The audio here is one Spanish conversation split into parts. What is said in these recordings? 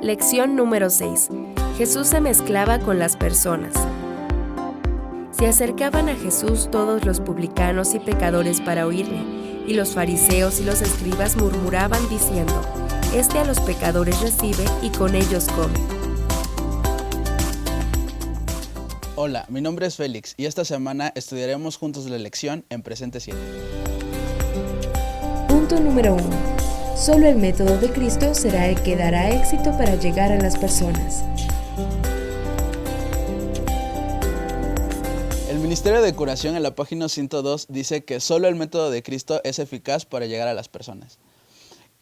Lección número 6. Jesús se mezclaba con las personas. Se acercaban a Jesús todos los publicanos y pecadores para oírle, y los fariseos y los escribas murmuraban diciendo: Este a los pecadores recibe y con ellos come. Hola, mi nombre es Félix y esta semana estudiaremos juntos la lección en Presente 7. Punto número 1. Solo el método de Cristo será el que dará éxito para llegar a las personas. El Ministerio de Curación en la página 102 dice que solo el método de Cristo es eficaz para llegar a las personas.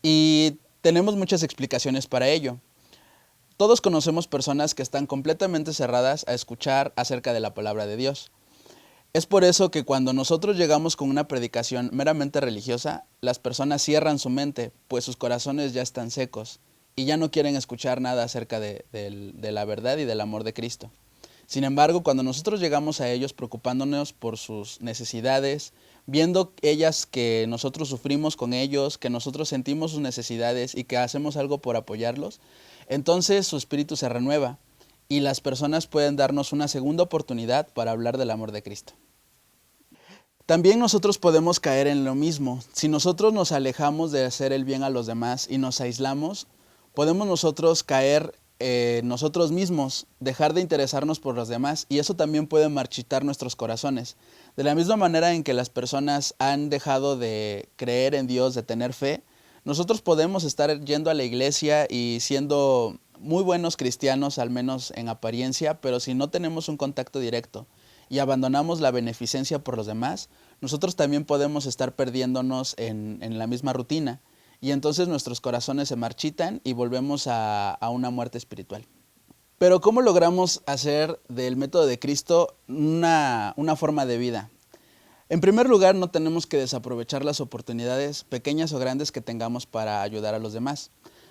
Y tenemos muchas explicaciones para ello. Todos conocemos personas que están completamente cerradas a escuchar acerca de la palabra de Dios. Es por eso que cuando nosotros llegamos con una predicación meramente religiosa, las personas cierran su mente, pues sus corazones ya están secos y ya no quieren escuchar nada acerca de la verdad y del amor de Cristo. Sin embargo, cuando nosotros llegamos a ellos preocupándonos por sus necesidades, viendo ellas que nosotros sufrimos con ellos, que nosotros sentimos sus necesidades y que hacemos algo por apoyarlos, entonces su espíritu se renueva y las personas pueden darnos una segunda oportunidad para hablar del amor de Cristo. También nosotros podemos caer en lo mismo. Si nosotros nos alejamos de hacer el bien a los demás y nos aislamos, podemos nosotros caer nosotros mismos, dejar de interesarnos por los demás, y eso también puede marchitar nuestros corazones. De la misma manera en que las personas han dejado de creer en Dios, de tener fe, nosotros podemos estar yendo a la iglesia y siendo muy buenos cristianos, al menos en apariencia, pero si no tenemos un contacto directo y abandonamos la beneficencia por los demás, nosotros también podemos estar perdiéndonos en la misma rutina. Y entonces nuestros corazones se marchitan y volvemos a una muerte espiritual. Pero ¿cómo logramos hacer del método de Cristo una forma de vida? En primer lugar, no tenemos que desaprovechar las oportunidades, pequeñas o grandes, que tengamos para ayudar a los demás.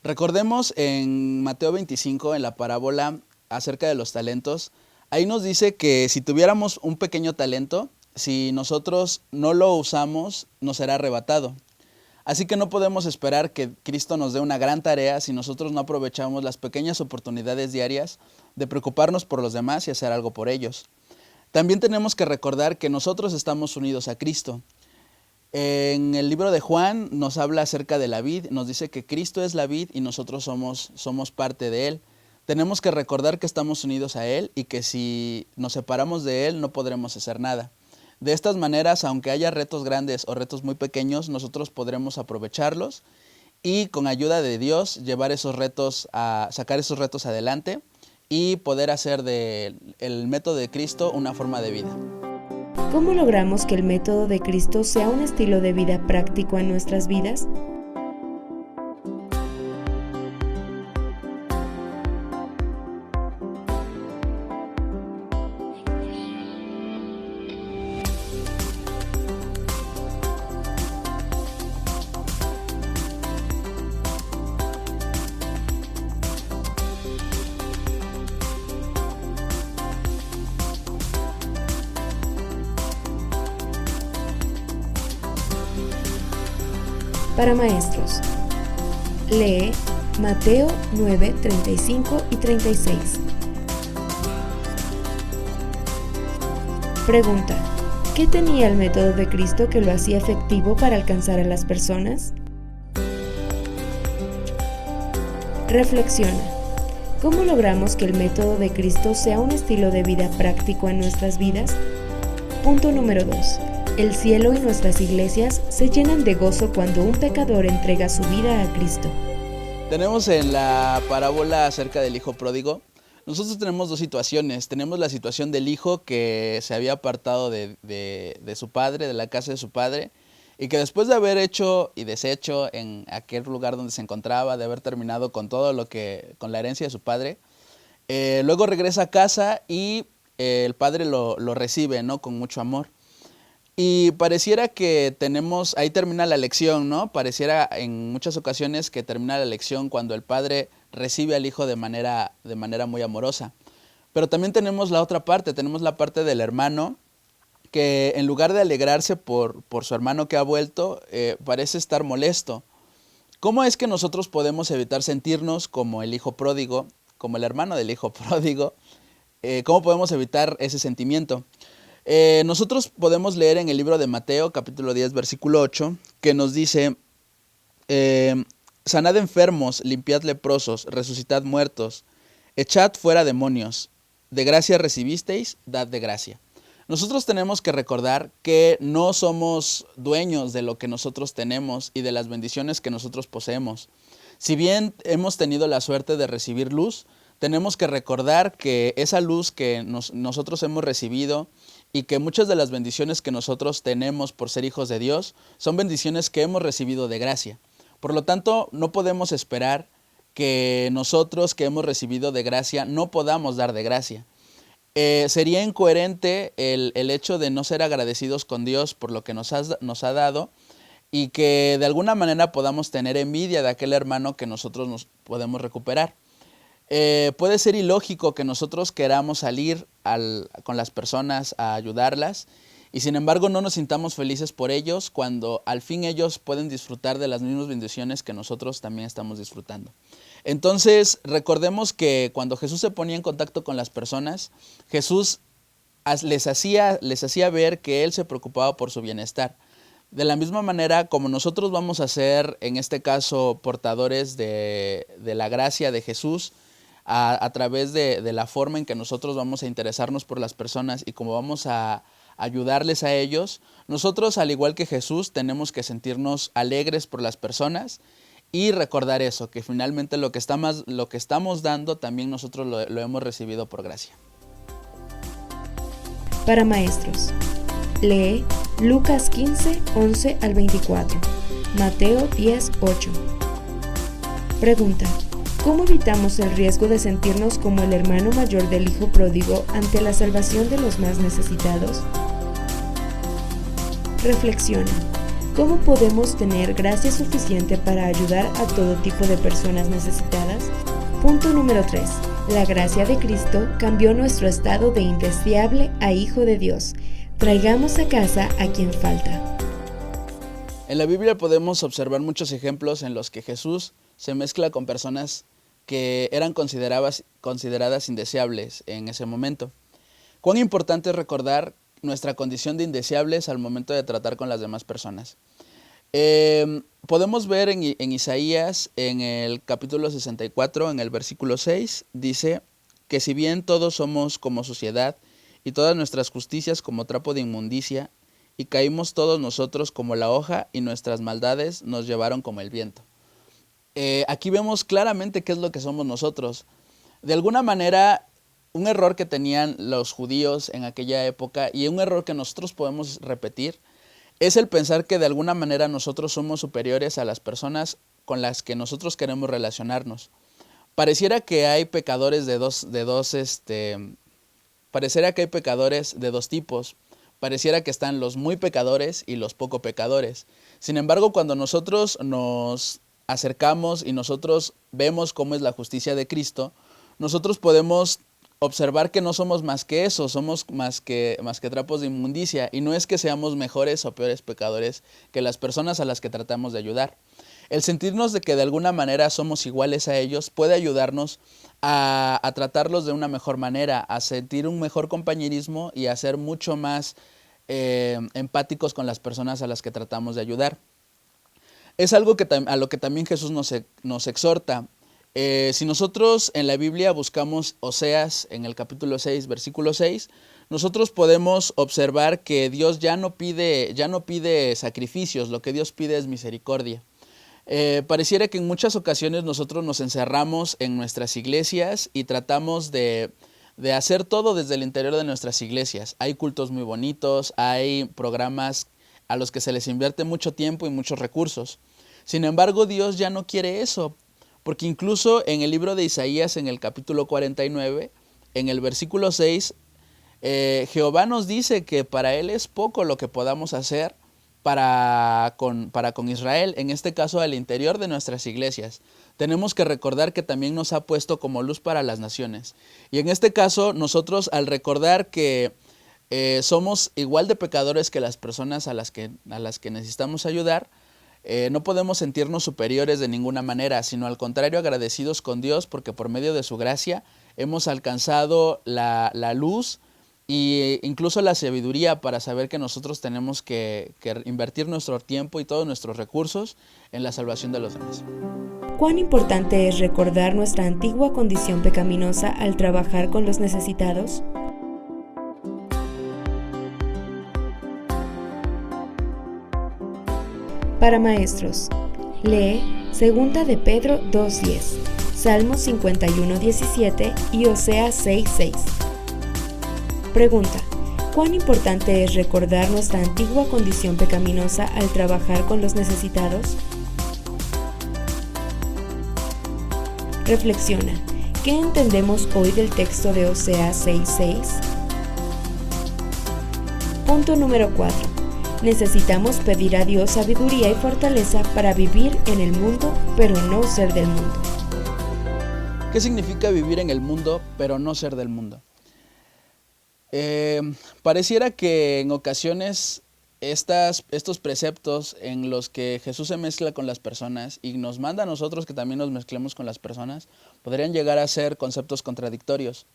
Recordemos en Mateo 25, en la parábola acerca de los talentos, ahí nos dice que si tuviéramos un pequeño talento, si nosotros no lo usamos, nos será arrebatado. Así que no podemos esperar que Cristo nos dé una gran tarea si nosotros no aprovechamos las pequeñas oportunidades diarias de preocuparnos por los demás y hacer algo por ellos. También tenemos que recordar que nosotros estamos unidos a Cristo. En el libro de Juan nos habla acerca de la vid, nos dice que Cristo es la vid y nosotros somos parte de Él. Tenemos que recordar que estamos unidos a Él y que si nos separamos de Él no podremos hacer nada. De estas maneras, aunque haya retos grandes o retos muy pequeños, nosotros podremos aprovecharlos y con ayuda de Dios sacar esos retos adelante y poder hacer del método de Cristo una forma de vida. ¿Cómo logramos que el método de Cristo sea un estilo de vida práctico en nuestras vidas? Para maestros, lee Mateo 9, 35 y 36. Pregunta: ¿qué tenía el método de Cristo que lo hacía efectivo para alcanzar a las personas? Reflexiona: ¿cómo logramos que el método de Cristo sea un estilo de vida práctico en nuestras vidas? Punto número 2. El cielo y nuestras iglesias se llenan de gozo cuando un pecador entrega su vida a Cristo. Tenemos en la parábola acerca del hijo pródigo, nosotros tenemos dos situaciones. Tenemos la situación del hijo que se había apartado de su padre, de la casa de su padre, y que después de haber hecho y deshecho en aquel lugar donde se encontraba, de haber terminado con con la herencia de su padre, luego regresa a casa y el padre lo recibe, ¿no?, con mucho amor. Y pareciera que ahí termina la lección, ¿no? Pareciera en muchas ocasiones que termina la lección cuando el padre recibe al hijo de manera muy amorosa. Pero también tenemos la otra parte, tenemos la parte del hermano que en lugar de alegrarse por su hermano que ha vuelto, parece estar molesto. ¿Cómo es que nosotros podemos evitar sentirnos como el hijo pródigo, como el hermano del hijo pródigo? ¿Cómo podemos evitar ese sentimiento? Nosotros podemos leer en el libro de Mateo, capítulo 10, versículo 8, que nos dice, sanad enfermos, limpiad leprosos, resucitad muertos, echad fuera demonios, de gracia recibisteis, dad de gracia. Nosotros tenemos que recordar que no somos dueños de lo que nosotros tenemos y de las bendiciones que nosotros poseemos. Si bien hemos tenido la suerte de recibir luz, tenemos que recordar que esa luz que nosotros hemos recibido y que muchas de las bendiciones que nosotros tenemos por ser hijos de Dios son bendiciones que hemos recibido de gracia. Por lo tanto, no podemos esperar que nosotros que hemos recibido de gracia no podamos dar de gracia. Sería incoherente el hecho de no ser agradecidos con Dios por lo que nos ha dado y que de alguna manera podamos tener envidia de aquel hermano que nosotros nos podemos recuperar. Puede ser ilógico que nosotros queramos salir con las personas a ayudarlas y sin embargo no nos sintamos felices por ellos cuando al fin ellos pueden disfrutar de las mismas bendiciones que nosotros también estamos disfrutando. Entonces recordemos que cuando Jesús se ponía en contacto con las personas, Jesús les hacía ver que Él se preocupaba por su bienestar. De la misma manera como nosotros vamos a ser, en este caso, portadores de la gracia de Jesús, a través de la forma en que nosotros vamos a interesarnos por las personas y cómo vamos a ayudarles a ellos, nosotros, al igual que Jesús, tenemos que sentirnos alegres por las personas y recordar eso, que finalmente lo que estamos dando también nosotros lo hemos recibido por gracia. Para maestros, lee Lucas 15, 11 al 24, Mateo 10, 8. Pregunta: ¿cómo evitamos el riesgo de sentirnos como el hermano mayor del hijo pródigo ante la salvación de los más necesitados? Reflexiona: ¿cómo podemos tener gracia suficiente para ayudar a todo tipo de personas necesitadas? Punto número 3. La gracia de Cristo cambió nuestro estado de indeseable a hijo de Dios. Traigamos a casa a quien falta. En la Biblia podemos observar muchos ejemplos en los que Jesús se mezcla con personas que eran consideradas indeseables en ese momento. Cuán importante es recordar nuestra condición de indeseables al momento de tratar con las demás personas. Podemos ver en Isaías, en el capítulo 64, en el versículo 6, dice que si bien todos somos como suciedad y todas nuestras justicias como trapo de inmundicia, y caímos todos nosotros como la hoja y nuestras maldades nos llevaron como el viento. Aquí vemos claramente qué es lo que somos nosotros. De alguna manera, un error que tenían los judíos en aquella época y un error que nosotros podemos repetir es el pensar que de alguna manera nosotros somos superiores a las personas con las que nosotros queremos relacionarnos. Pareciera que hay pecadores de dos tipos. Pareciera que están los muy pecadores y los poco pecadores. Sin embargo, cuando nosotros nos acercamos y nosotros vemos cómo es la justicia de Cristo, nosotros podemos observar que no somos más que eso, somos más que trapos de inmundicia, y no es que seamos mejores o peores pecadores que las personas a las que tratamos de ayudar. El sentirnos de que de alguna manera somos iguales a ellos puede ayudarnos a tratarlos de una mejor manera, a sentir un mejor compañerismo y a ser mucho más empáticos con las personas a las que tratamos de ayudar. Es algo a lo que también Jesús nos exhorta. Si nosotros en la Biblia buscamos Oseas en el capítulo 6, versículo 6, nosotros podemos observar que Dios ya no pide sacrificios, lo que Dios pide es misericordia. Pareciera que en muchas ocasiones nosotros nos encerramos en nuestras iglesias y tratamos de hacer todo desde el interior de nuestras iglesias. Hay cultos muy bonitos, hay programas a los que se les invierte mucho tiempo y muchos recursos. Sin embargo, Dios ya no quiere eso, porque incluso en el libro de Isaías, en el capítulo 49, en el versículo 6, Jehová nos dice que para Él es poco lo que podamos hacer para con Israel, en este caso al interior de nuestras iglesias. Tenemos que recordar que también nos ha puesto como luz para las naciones. Y en este caso, nosotros al recordar que somos igual de pecadores que las personas a las que necesitamos ayudar, No podemos sentirnos superiores de ninguna manera, sino al contrario agradecidos con Dios porque por medio de su gracia hemos alcanzado la luz e incluso la sabiduría para saber que nosotros tenemos que invertir nuestro tiempo y todos nuestros recursos en la salvación de los demás. ¿Cuán importante es recordar nuestra antigua condición pecaminosa al trabajar con los necesitados? Para maestros, lee 2 de Pedro 2:10, Salmos 51:17 y Oseas 6:6. Pregunta: ¿cuán importante es recordar nuestra antigua condición pecaminosa al trabajar con los necesitados? Reflexiona. ¿Qué entendemos hoy del texto de Oseas 6:6? Punto número 4. Necesitamos pedir a Dios sabiduría y fortaleza para vivir en el mundo, pero no ser del mundo. ¿Qué significa vivir en el mundo, pero no ser del mundo? Pareciera que en ocasiones estos preceptos en los que Jesús se mezcla con las personas y nos manda a nosotros que también nos mezclemos con las personas, podrían llegar a ser conceptos contradictorios.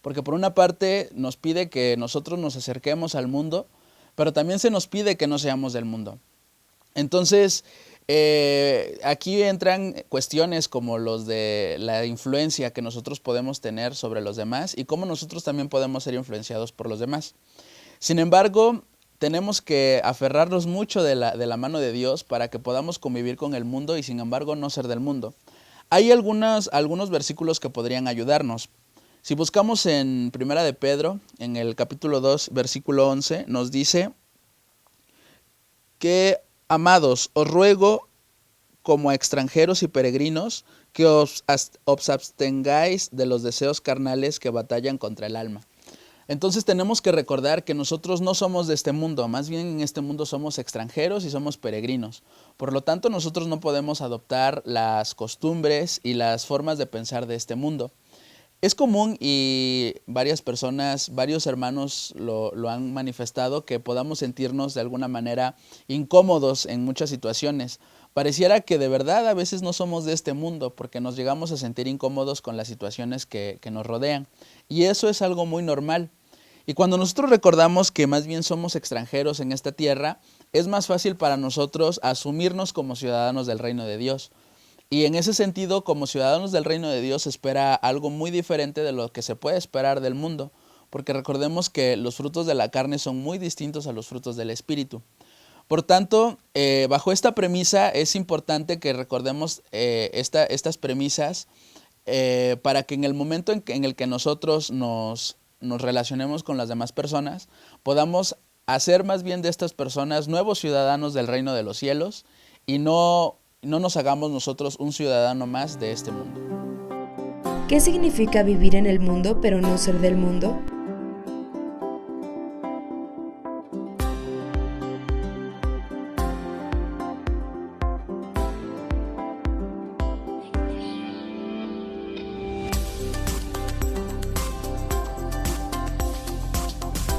Porque por una parte nos pide que nosotros nos acerquemos al mundo, pero también se nos pide que no seamos del mundo. Entonces, aquí entran cuestiones como los de la influencia que nosotros podemos tener sobre los demás y cómo nosotros también podemos ser influenciados por los demás. Sin embargo, tenemos que aferrarnos mucho de la mano de Dios para que podamos convivir con el mundo y sin embargo no ser del mundo. Hay algunos versículos que podrían ayudarnos. Si buscamos en 1 de Pedro, en el capítulo 2, versículo 11, nos dice que, amados, os ruego como a extranjeros y peregrinos que os abstengáis de los deseos carnales que batallan contra el alma. Entonces tenemos que recordar que nosotros no somos de este mundo, más bien en este mundo somos extranjeros y somos peregrinos. Por lo tanto, nosotros no podemos adoptar las costumbres y las formas de pensar de este mundo. Es común y varias personas, varios hermanos lo han manifestado, que podamos sentirnos de alguna manera incómodos en muchas situaciones. Pareciera que de verdad a veces no somos de este mundo porque nos llegamos a sentir incómodos con las situaciones que nos rodean. Y eso es algo muy normal. Y cuando nosotros recordamos que más bien somos extranjeros en esta tierra, es más fácil para nosotros asumirnos como ciudadanos del reino de Dios. Y en ese sentido, como ciudadanos del reino de Dios, se espera algo muy diferente de lo que se puede esperar del mundo, porque recordemos que los frutos de la carne son muy distintos a los frutos del Espíritu. Por tanto, bajo esta premisa es importante que recordemos estas premisas para que en el momento en el que nosotros nos relacionemos con las demás personas, podamos hacer más bien de estas personas nuevos ciudadanos del reino de los cielos y no nos hagamos nosotros un ciudadano más de este mundo. ¿Qué significa vivir en el mundo pero no ser del mundo?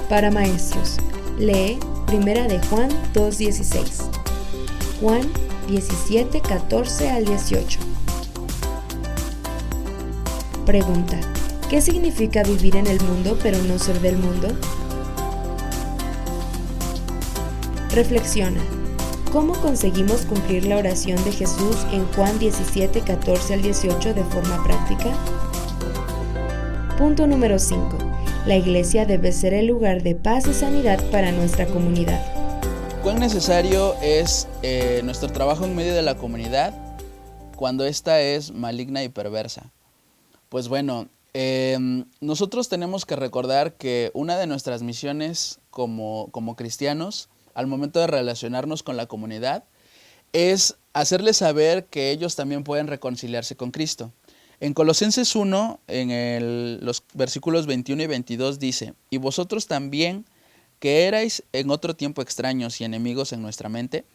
Para maestros, lee 1 de Juan 2:16, Juan 17, 14 al 18. Pregunta: ¿qué significa vivir en el mundo pero no ser del mundo? Reflexiona. ¿Cómo conseguimos cumplir la oración de Jesús en Juan 17, 14 al 18 de forma práctica? Punto número 5. La iglesia debe ser el lugar de paz y sanidad para nuestra comunidad. ¿Cuán necesario es nuestro trabajo en medio de la comunidad cuando ésta es maligna y perversa? Pues bueno, nosotros tenemos que recordar que una de nuestras misiones como cristianos, al momento de relacionarnos con la comunidad, es hacerles saber que ellos también pueden reconciliarse con Cristo. En Colosenses 1, en los versículos 21 y 22 dice: y vosotros también, que erais en otro tiempo extraños y enemigos en nuestra mente,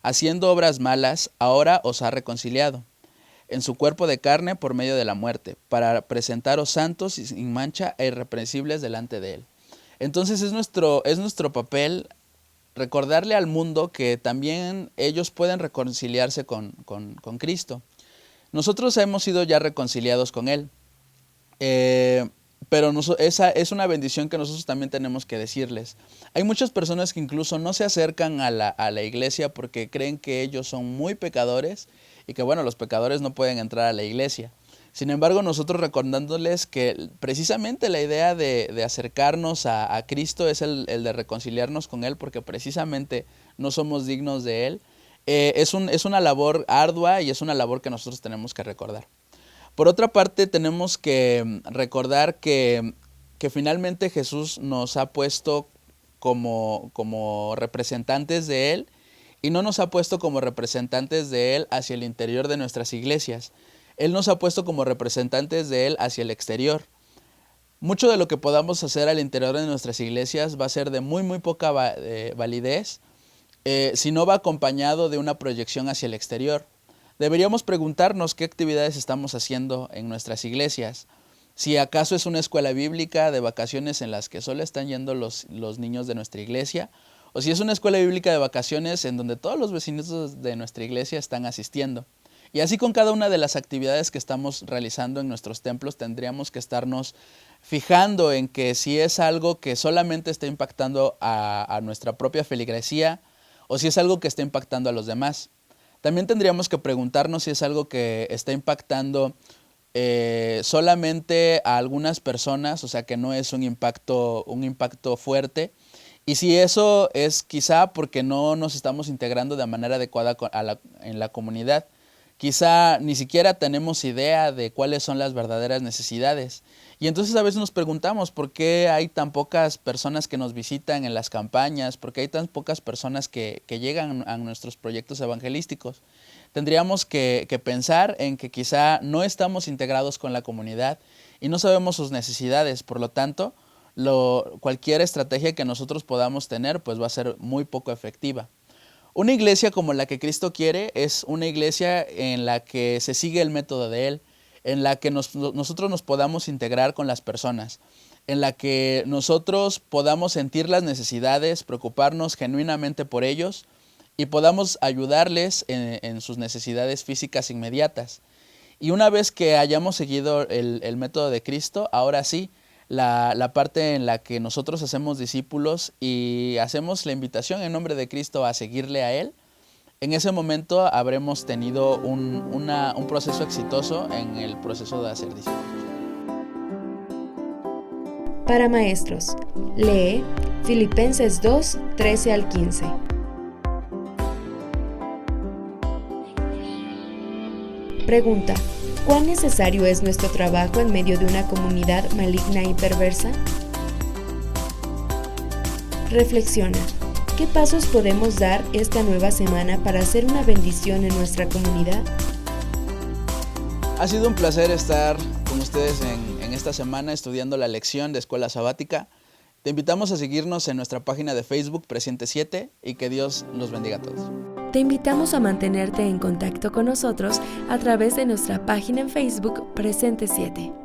haciendo obras malas, ahora os ha reconciliado en su cuerpo de carne por medio de la muerte, para presentaros santos y sin mancha e irreprensibles delante de él. Entonces es nuestro papel recordarle al mundo que también ellos pueden reconciliarse con Cristo. Nosotros hemos sido ya reconciliados con Él, pero esa es una bendición que nosotros también tenemos que decirles. Hay muchas personas que incluso no se acercan a la iglesia porque creen que ellos son muy pecadores y que bueno, los pecadores no pueden entrar a la iglesia. Sin embargo, nosotros recordándoles que precisamente la idea de acercarnos a Cristo es el de reconciliarnos con Él, porque precisamente no somos dignos de Él. Es una labor ardua y es una labor que nosotros tenemos que recordar. Por otra parte, tenemos que recordar que finalmente Jesús nos ha puesto como representantes de Él y no nos ha puesto como representantes de Él hacia el interior de nuestras iglesias. Él nos ha puesto como representantes de Él hacia el exterior. Mucho de lo que podamos hacer al interior de nuestras iglesias va a ser de muy poca validez si no va acompañado de una proyección hacia el exterior. Deberíamos preguntarnos qué actividades estamos haciendo en nuestras iglesias. Si acaso es una escuela bíblica de vacaciones en las que solo están yendo los niños de nuestra iglesia, o si es una escuela bíblica de vacaciones en donde todos los vecinos de nuestra iglesia están asistiendo. Y así con cada una de las actividades que estamos realizando en nuestros templos tendríamos que estarnos fijando en que si es algo que solamente está impactando a nuestra propia feligresía o si es algo que está impactando a los demás. También tendríamos que preguntarnos si es algo que está impactando solamente a algunas personas, o sea que no es un impacto fuerte. Y si eso es quizá porque no nos estamos integrando de manera adecuada en la comunidad. Quizá ni siquiera tenemos idea de cuáles son las verdaderas necesidades. Y entonces a veces nos preguntamos por qué hay tan pocas personas que nos visitan en las campañas, por qué hay tan pocas personas que llegan a nuestros proyectos evangelísticos. Tendríamos que pensar en que quizá no estamos integrados con la comunidad y no sabemos sus necesidades. Por lo tanto, cualquier estrategia que nosotros podamos tener pues va a ser muy poco efectiva. Una iglesia como la que Cristo quiere es una iglesia en la que se sigue el método de Él, en la que nosotros nos podamos integrar con las personas, en la que nosotros podamos sentir las necesidades, preocuparnos genuinamente por ellos y podamos ayudarles en sus necesidades físicas inmediatas. Y una vez que hayamos seguido el método de Cristo, ahora sí, la parte en la que nosotros hacemos discípulos y hacemos la invitación en nombre de Cristo a seguirle a Él, en ese momento habremos tenido un proceso exitoso en el proceso de hacer discípulos. Para maestros, lee Filipenses 2, 13 al 15. Pregunta: ¿cuán necesario es nuestro trabajo en medio de una comunidad maligna y perversa? Reflexiona. ¿Qué pasos podemos dar esta nueva semana para hacer una bendición en nuestra comunidad? Ha sido un placer estar con ustedes en esta semana estudiando la lección de Escuela Sabática. Te invitamos a seguirnos en nuestra página de Facebook Presente 7 y que Dios los bendiga a todos. Te invitamos a mantenerte en contacto con nosotros a través de nuestra página en Facebook Presente 7.